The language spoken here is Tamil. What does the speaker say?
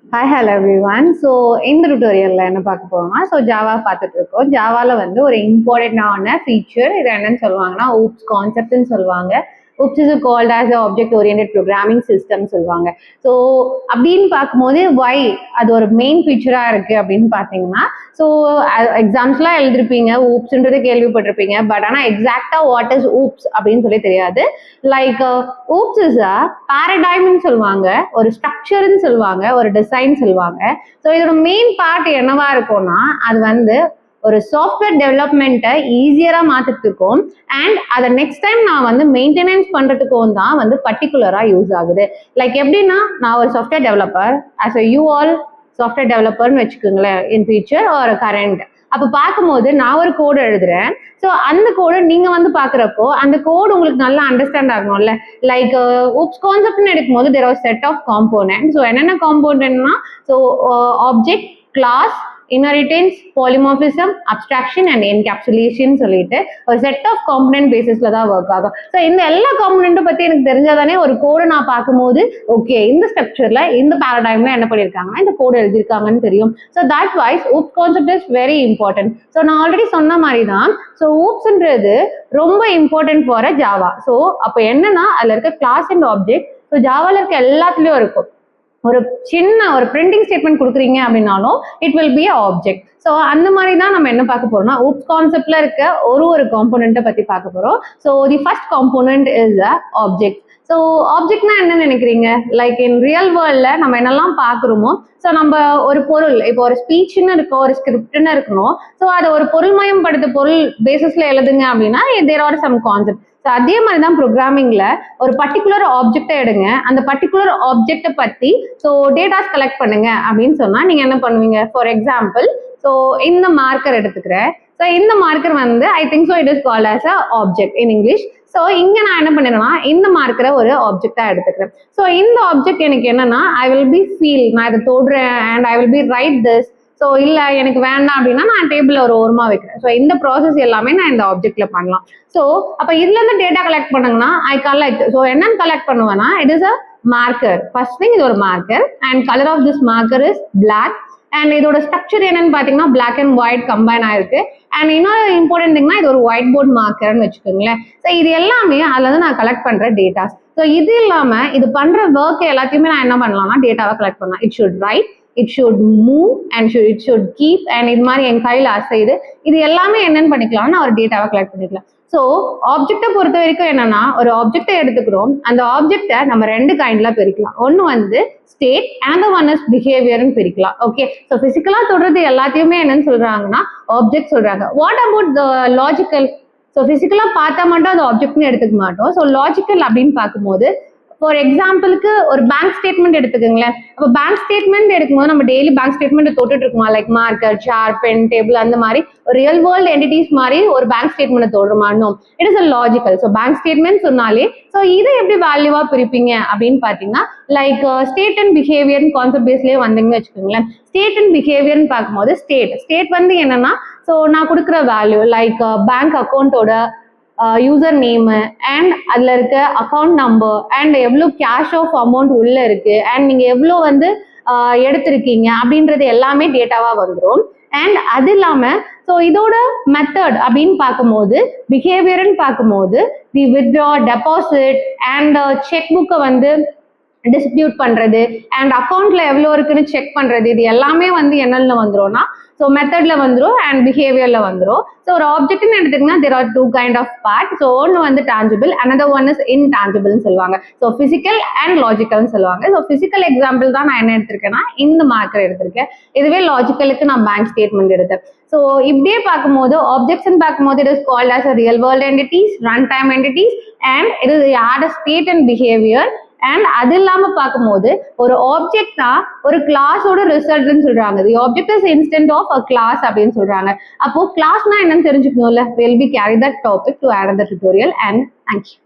Hi, hello everyone. So, இந்த tutorialல என்ன பார்க்க போறோம்னா ஜாவா பார்த்துட்டு இருக்கோம். ஜாவால ஒரு இம்பார்ட்டன்டான ஃபீச்சர் இது என்னன்னு சொல்லுவாங்கன்னா oops கான்செப்ட்னு சொல்லுவாங்க. oops is called as a object oriented programming system சொல்லுவாங்க. ஸோ அப்படின்னு பார்க்கும்போது why அது ஒரு மெயின் ஃபீச்சரா இருக்கு அப்படின்னு பார்த்தீங்கன்னா ஸோ எக்ஸாம்ஸ்லாம் எழுதிருப்பீங்க ஊப்ஸ்ன்றது கேள்விப்பட்டிருப்பீங்க பட் ஆனால் எக்ஸாக்டா வாட் இஸ் ஊப்ஸ் அப்படின்னு சொல்லி தெரியாது. லைக் ஊப்ஸ் இஸ் அ பேரடைம்னு சொல்லுவாங்க, ஒரு ஸ்ட்ரக்சர்னு சொல்லுவாங்க, ஒரு டிசைன் சொல்லுவாங்க. ஸோ இதோட மெயின் பார்ட் என்னவா இருக்கும்னா அது ஒரு சாஃப்ட்வேர் டெவலப்மெண்ட்டை ஈஸியராக மாற்றுறதுக்கும் அண்ட் அதை நெக்ஸ்ட் டைம் நான் மெயின்டெனன்ஸ் பண்ணுறதுக்கும் தான் பர்டிகுலராக யூஸ் ஆகுது. லைக் எப்படின்னா நான் ஒரு software developer as a you all software டெவலப்பர்னு வச்சுக்கோங்களேன் இன் ஃபியூச்சர் ஒரு கரண்ட். அப்போ பார்க்கும்போது நான் ஒரு கோடு எழுதுறேன். ஸோ அந்த கோடு நீங்கள் பார்க்குறப்போ அந்த கோடு உங்களுக்கு நல்லா அண்டர்ஸ்டாண்ட் ஆகணும்ல. லைக் ஊப்ஸ் கான்செப்ட்னு எடுக்கும்போது there are set of component. So என்னென்ன காம்போனன்ட்னா so object, class, inheritance, polymorphism, abstraction and encapsulation சொல்லிட்டு ஒரு செட் ஆஃப் காம்பனன்ட் பேசிஸ்ல தான் ஒர்க் ஆகும். ஸோ இந்த எல்லா காம்பனண்ட்டும் பத்தி எனக்கு தெரிஞ்சாதானே ஒரு கோடை நான் பார்க்கும்போது ஓகே இந்த ஸ்ட்ரக்சர்ல இந்த பேரடைம்ல என்ன பண்ணியிருக்காங்கன்னா இந்த கோடு எழுதியிருக்காங்கன்னு தெரியும். So that wise OOPS concept is very important. So நான் ஆல்ரெடி சொன்ன மாதிரி தான் ஸோ ஊப்ஸ்ன்றது ரொம்ப important for a Java. So அப்போ என்னன்னா அதுல இருக்க கிளாஸ் அண்ட் ஆப்ஜெக்ட் ஸோ ஜாவால இருக்க எல்லாத்துலயும் இருக்கும். ஒரு சின்ன ஒரு பிரிண்டிங் ஸ்டேட்மெண்ட் கொடுக்குறீங்க அப்படின்னாலும் it will be object. So அந்த மாதிரி தான் நம்ம என்ன பார்க்க போறோம்னா ஊப்ஸ் கான்செப்ட்ல இருக்க ஒரு காம்போனண்ட்டை பத்தி பார்க்க போறோம். So the first component is a object. So ஆப்ஜெக்ட்னா என்ன நினைக்கிறீங்க? லைக் இன் ரியல் வேர்ல்ட்ல நம்ம என்னெல்லாம் பார்க்குறோமோ ஸோ நம்ம ஒரு பொருள் இப்போ ஒரு ஸ்பீச்னு இருக்கும், ஒரு ஸ்கிரிப்ட்னு இருக்கணும். ஸோ அதை ஒரு பொருள்மயம் படுத்த பொருள் பேசிஸ்ல எழுதுங்க அப்படின்னா there are some concept. So அதே மாதிரி தான் ப்ரோக்ராமிங்ல ஒரு பர்டிகுலர் ஆப்ஜெக்டை எடுங்க, அந்த பர்டிகுலர் ஆப்ஜெக்டை பத்தி ஸோ டேட்டாஸ் கலெக்ட் பண்ணுங்க அப்படின்னு சொன்னா நீங்க என்ன பண்ணுவீங்க? ஃபார் எக்ஸாம்பிள் ஸோ இந்த மார்க்கர் எடுத்துக்கிறேன். ஸோ இந்த marker I think so it is called as a object in English. So இங்க நான் என்ன பண்ணிடுவேன்னா இந்த மார்க்கரை ஒரு ஆப்ஜெக்டா எடுத்துக்கிறேன். ஸோ இந்த ஆப்ஜெக்ட் எனக்கு என்னன்னா ஐ வில் பி ஃபீல், நான் இதை தொடுறேன் and I will be right this. So இல்லை எனக்கு வேண்டாம் அப்படின்னா நான் டேபிள் ஒரு ஓரமா வைக்கிறேன். ஸோ இந்த ப்ராசஸ் எல்லாமே நான் இந்த ஆப்ஜெக்ட்ல பண்ணலாம். ஸோ அப்போ இதுல இருந்து டேட்டா கலெக்ட் பண்ணாங்கன்னா ஐ கலெக்ட். ஸோ என்னன்னு கலெக்ட் பண்ணுவேன்னா it is a marker. First thing இது ஒரு marker and colour of this marker is black and இதோட ஸ்ட்ரக்சர் என்னன்னு பாத்தீங்கன்னா பிளாக் அண்ட் ஒயிட் கம்பைன் ஆயிருக்கு. அண்ட் இன்னொரு இம்பார்ட்டன்ட் திங்னா இது ஒரு ஒயிட் போர்ட் மார்க்கர்னு வச்சுக்கோங்களேன். ஸோ இது எல்லாமே அதுல இருந்து நான் கலெக்ட் பண்ற டேட்டாஸ். ஸோ இது இல்லாம இது பண்ற ஒர்க் எல்லாத்தையுமே நான் என்ன பண்ணலாம்னா டேட்டாவை கலெக்ட் பண்ணலாம். It should right, it should move and it should keep and இது மாதிரி என் கையில் அசைது இது எல்லாமே என்னன்னு பண்ணிக்கலாம்னா ஒரு டேட்டாவை கலெக்ட் பண்ணிக்கலாம். ஸோ ஆப்ஜெக்டை பொறுத்த வரைக்கும் என்னன்னா ஒரு ஆப்ஜெக்டை எடுத்துக்கிறோம், அந்த ஆப்ஜெக்டை நம்ம ரெண்டு கைண்ட்ல பிரிக்கலாம். ஒன்று ஸ்டேட் அண்ட் ஒன் இஸ் பிஹேவியர்னு பிரிக்கலாம். ஓகே, ஸோ பிசிக்கலா தொடர்றது எல்லாத்தையுமே என்னன்னு சொல்றாங்கன்னா ஆப்ஜெக்ட் சொல்றாங்க. What about the logical? So பிசிக்கலா பார்த்தா மட்டும் அது ஆப்ஜெக்ட்னு எடுத்துக்க மாட்டோம். ஸோ லாஜிக்கல் அப்படின்னு பார்க்கும்போது ஃபார் எக்ஸாம்பிளுக்கு ஒரு பேங்க் ஸ்டேட்மெண்ட் எடுத்துக்கோங்களேன். அப்போ பேங்க் ஸ்டேட்மெண்ட் எடுக்கும்போது நம்ம டெய்லி பேங்க் ஸ்டேட்மெண்ட் தொட்டுட்டு இருக்குமா? Like marker, chair, pen, table அந்த மாதிரி ஒரு ரியல் வேர்ல்டு என்டிட்டிஸ் மாதிரி ஒரு பேங்க் ஸ்டேட்மெண்ட் தொடுறோமானோ it is a logical. So bank statement சொன்னாலே ஸோ இதை எப்படி வேல்யூவா பிரிப்பீங்க அப்படின்னு பார்த்தீங்கன்னா like state and behaviour concept பேஸ்லேயே வந்தீங்கன்னு வச்சுக்கோங்களேன். ஸ்டேட் அண்ட் பிஹேவியர்னு பார்க்கும்போது ஸ்டேட் என்னன்னா ஸோ நான் கொடுக்குற வேல்யூ லைக் பேங்க் அக்கௌண்ட்டோட யூசர் நேமு அண்ட் அதில் இருக்க அக்கௌண்ட் நம்பர் அண்ட் எவ்வளோ கேஷ் ஆஃப் அமௌண்ட் உள்ள இருக்கு அண்ட் நீங்க எவ்வளோ எடுத்திருக்கீங்க அப்படின்றது எல்லாமே டேட்டாவா வந்துடும். அண்ட் அது இல்லாம ஸோ இதோட மெத்தட் அப்படின்னு பார்க்கும்போது பிஹேவியர்னு பார்க்கும்போது தி வித்ட்ரா, டெபாசிட் அண்ட் செக் புக்கை டிஸ்பியூட் பண்றது அண்ட் அக்கௌண்ட்ல எவ்வளோ இருக்குன்னு செக் பண்றது இது எல்லாமே என்னன்னு வந்துரும்னா ஸோ மெத்தட்ல வந்துடும் அண்ட் பிஹேவியர்ல வந்துடும். ஸோ ஒரு ஆப்ஜெக்ட்னு எடுத்துக்கிங்கன்னா there are two kind of part. So ஒன்று டான்ஜிபிள், அனதர் ஒன் இஸ் இன்டான்ஜிபிள்னு சொல்லுவாங்க. ஸோ பிசிக்கல் அண்ட் லாஜிக்கல்னு சொல்லுவாங்க. ஸோ பிசிக்கல் எக்ஸாம்பிள் தான் நான் என்ன எடுத்திருக்கேன்னா இந்த மார்க்கர் எடுத்திருக்கேன். இதுவே லாஜிக்கலுக்கு நான் பேங்க் ஸ்டேட்மெண்ட் எடுத்தேன். ஸோ இப்படியே பார்க்கும்போது ஆப்ஜெக்ட்ஸ் பார்க்கும்போது it is called as real world entities, run time entities and it is at a state and behaviour. And அது இல்லாம பார்க்கும்போது ஒரு ஆப்ஜெக்ட் தான் ஒரு கிளாஸோட ரிசல்ட்னு சொல்றாங்க. The object is instant of a class அப்படின்னு சொல்றாங்க. அப்போ கிளாஸ்னா என்னன்னு தெரிஞ்சுக்கணும்ல. Will be carry that topic to another tutorial and thank you.